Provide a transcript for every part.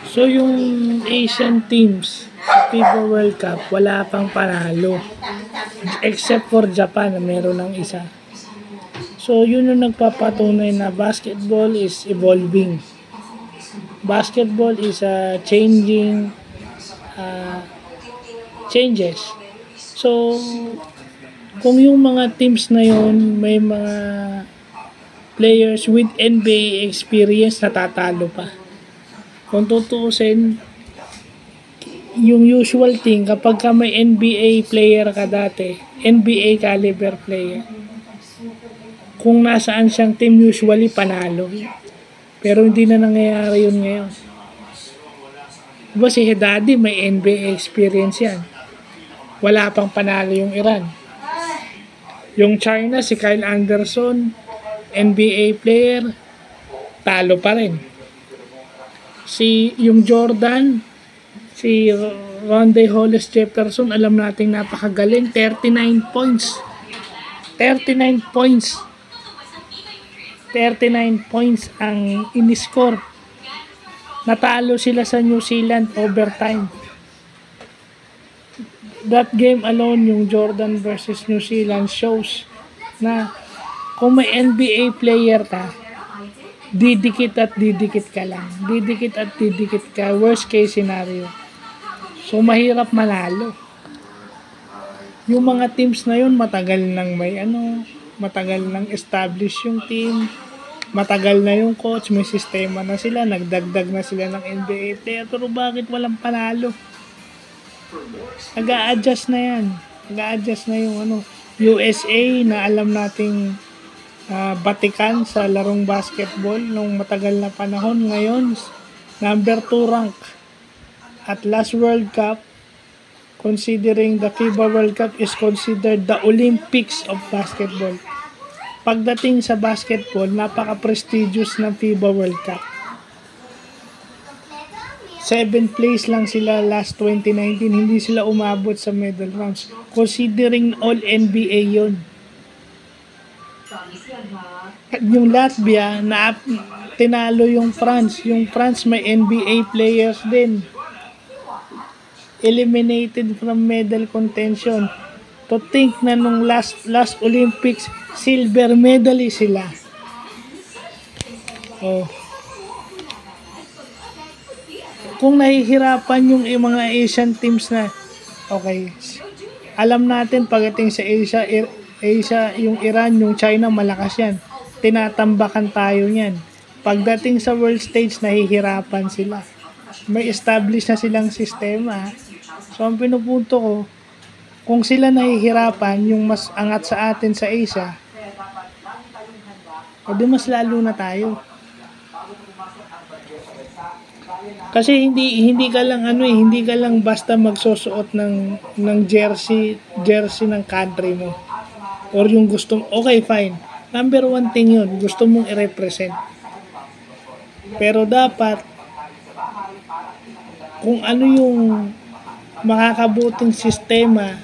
So yung Asian teams sa FIBA World Cup wala pang panalo except for Japan na meron ng isa. So yun yung nagpapatunay na basketball is evolving. Basketball is changing changes. So kung yung mga teams na yun may mga players with NBA experience natatalo pa. Kung tutuusin, yung usual thing, kapag ka may NBA player ka dati, NBA caliber player, kung nasaan siyang team, usually panalo. Pero hindi na nangyayari yun ngayon. Diba si Hedadi may NBA experience yan. Wala pang panalo yung Iran. Yung China, si Kyle Anderson, NBA player, talo pa rin. Yung Jordan, si Rondae Hollis Jefferson, alam nating napakagaling, 39 points. 39 points. 39 points ang in-score. Natalo sila sa New Zealand overtime. That game alone, yung Jordan versus New Zealand, shows na kung may NBA player ka, didikit at didikit ka lang. Didikit at didikit ka. Worst case scenario. So, mahirap manalo. Yung mga teams na yun, matagal nang matagal nang establish yung team. Matagal na yung coach, may sistema na sila, nagdagdag na sila ng NBA player. Pero bakit walang panalo? Nag-a-adjust na yan. Nag-a-adjust na yung USA na alam nating batikan sa larong basketball nung matagal na panahon. Ngayon, number 2 rank. At last World Cup, considering the FIBA World Cup is considered the Olympics of basketball. Pagdating sa basketball, napaka-prestigious ng FIBA World Cup. 7th place lang sila last 2019. Hindi sila umabot sa medal rounds. Considering all NBA yon. Yung Latvia na tinalo yung France. Yung France may NBA players din. Eliminated from medal contention. To think na nung last Olympics, silver medalist sila. Oh. Kung nahihirapan yung mga Asian teams na, okay, alam natin pagdating sa Asia, yung Iran, yung China, malakas yan. Tinatambakan tayo niyan. Pagdating sa world stage, nahihirapan sila. May establish na silang sistema. So, ang pinupunto ko, kung sila nahihirapan, yung mas angat sa atin sa Asia, o di mas lalo na tayo. Kasi hindi ka lang hindi ka lang basta magsusuot ng jersey ng country mo. Or yung okay, fine. Number 1 thing yun, gusto mong i-represent. Pero dapat, kung ano yung makakabuting sistema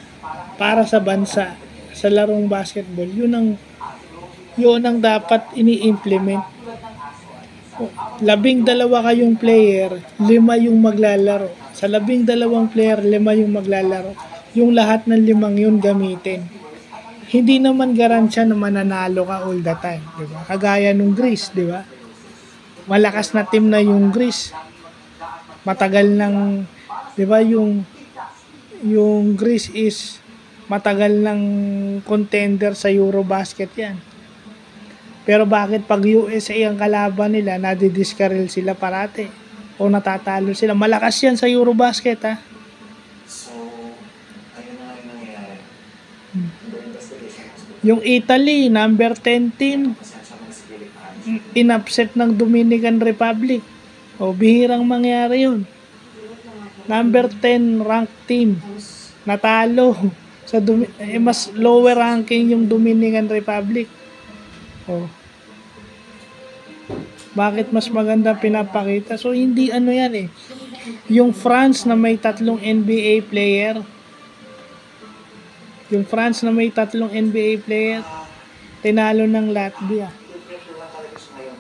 para sa bansa, sa larong basketball, yun ang dapat ini-implement. 12 kayong player, 5 yung maglalaro. Sa 12 player, 5 yung maglalaro. Yung lahat ng 5 yun gamitin. Hindi naman garansya na mananalo ka all the time, di ba? Kagaya nung Greece, di ba? Malakas na team na yung Greece. Matagal nang, di ba, yung Greece is matagal nang contender sa Eurobasket yan. Pero bakit pag USA ang kalaban nila, nadidiskaril sila parate o natatalo sila? Malakas yan sa Eurobasket, ha? Yung Italy, number 10 team, inupset ng Dominican Republic. O, bihirang mangyari yun. Number 10 ranked team, natalo. Mas lower ranking yung Dominican Republic. O, bakit mas maganda pinapakita? So, hindi yan eh. Yung France na may 3 NBA player, tinalo ng Latvia.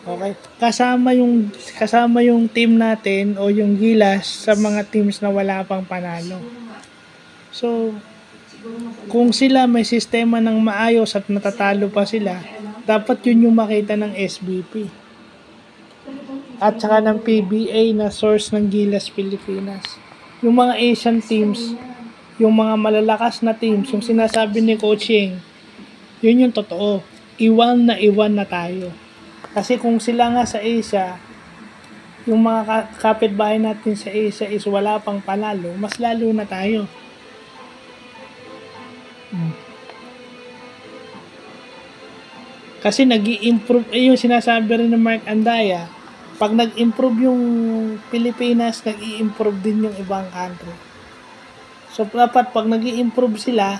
Okay? Kasama yung team natin o yung Gilas sa mga teams na wala pang panalo. So, kung sila may sistema ng maayos at natatalo pa sila, dapat yun yung makita ng SBP. At saka ng PBA na source ng Gilas Pilipinas. Yung mga Asian teams, yung mga malalakas na teams, yung sinasabi ni Coach Yeng, yun yung totoo. Iwan na tayo. Kasi kung sila nga sa Asia, yung mga kapitbahay natin sa Asia is wala pang panalo, mas lalo na tayo. Kasi nag-i-improve, yung sinasabi rin ng Mark Andaya, pag nag-improve yung Pilipinas, nag-i-improve din yung ibang country. So, dapat pag nag-i-improve sila,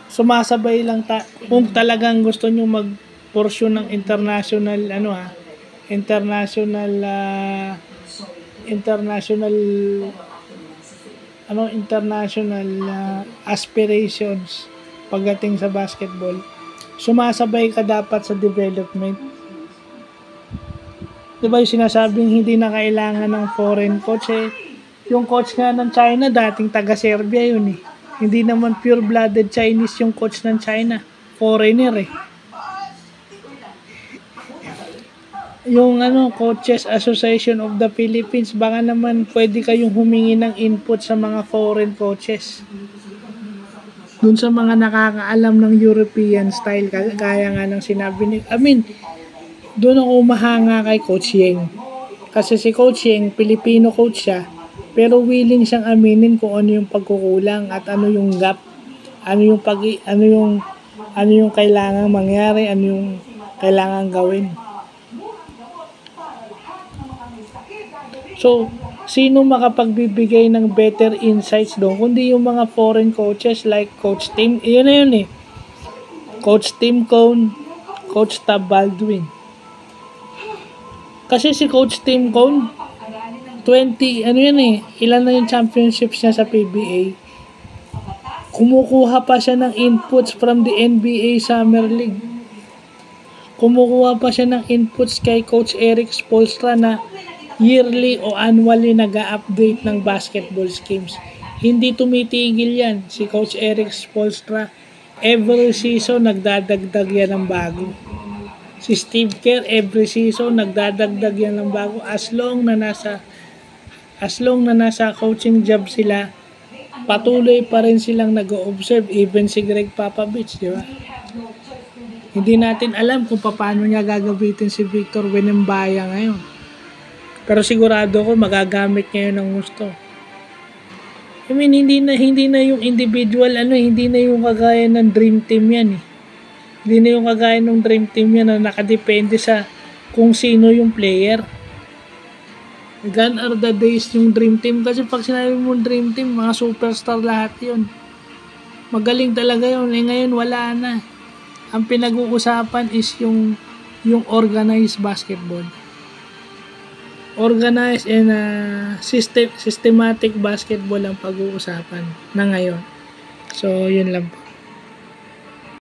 sumasabay lang kung talagang gusto nyo mag-pursue ng international, international aspirations pagdating sa basketball. Sumasabay ka dapat sa development. Diba yung sinasabing hindi na kailangan ng foreign coach yung coach nga ng China dating taga-Serbia yun Hindi naman pure-blooded Chinese yung coach ng China. Foreigner Yung Coaches Association of the Philippines, baka naman pwede kayong humingi ng input sa mga foreign coaches. Dun sa mga nakakaalam ng European style, kaya nga ng sinabi ni, doon ako umahanga kay Coach Yeng. Kasi si Coach Yeng, Filipino coach siya, pero willing siyang aminin kung ano yung pagkukulang at ano yung gap, ano yung kailangang mangyari, ano yung kailangang gawin. So, sino makapagbibigay ng better insights doon kundi yung mga foreign coaches like Coach Tim, Coach Tim Cone, Coach Tab Baldwin. Kasi si Coach Tim Cone ilan na yung championships niya sa PBA. Kumukuha pa siya ng inputs from the NBA Summer League. Kumukuha pa siya ng inputs kay Coach Eric Spoelstra na yearly o annually nag-update ng basketball schemes. Hindi tumitigil yan. Si Coach Eric Spoelstra, every season nagdadagdag yan ng bago. Si Steve Kerr, every season nagdadagdag yan ng bago. As long na nasa coaching job sila, patuloy pa rin silang nag-o-observe. Even si Greg Popovich, di ba? Hindi natin alam kung paano niya gagamitin si Victor Wembanyama ngayon. Pero sigurado ko magagamit niya yun ng gusto. Hindi na yung individual, hindi na yung kagaya ng dream team yan Hindi na yung kagaya ng dream team yan na nakadepende sa kung sino yung player. Gone are the days yung dream team. Kasi pag sinabi mo dream team, mga superstar lahat yun. Magaling talaga yun. Ngayon wala na. Ang pinag-uusapan is yung organized basketball. Organized and systematic basketball ang pag-uusapan na ngayon. So, yun lang po.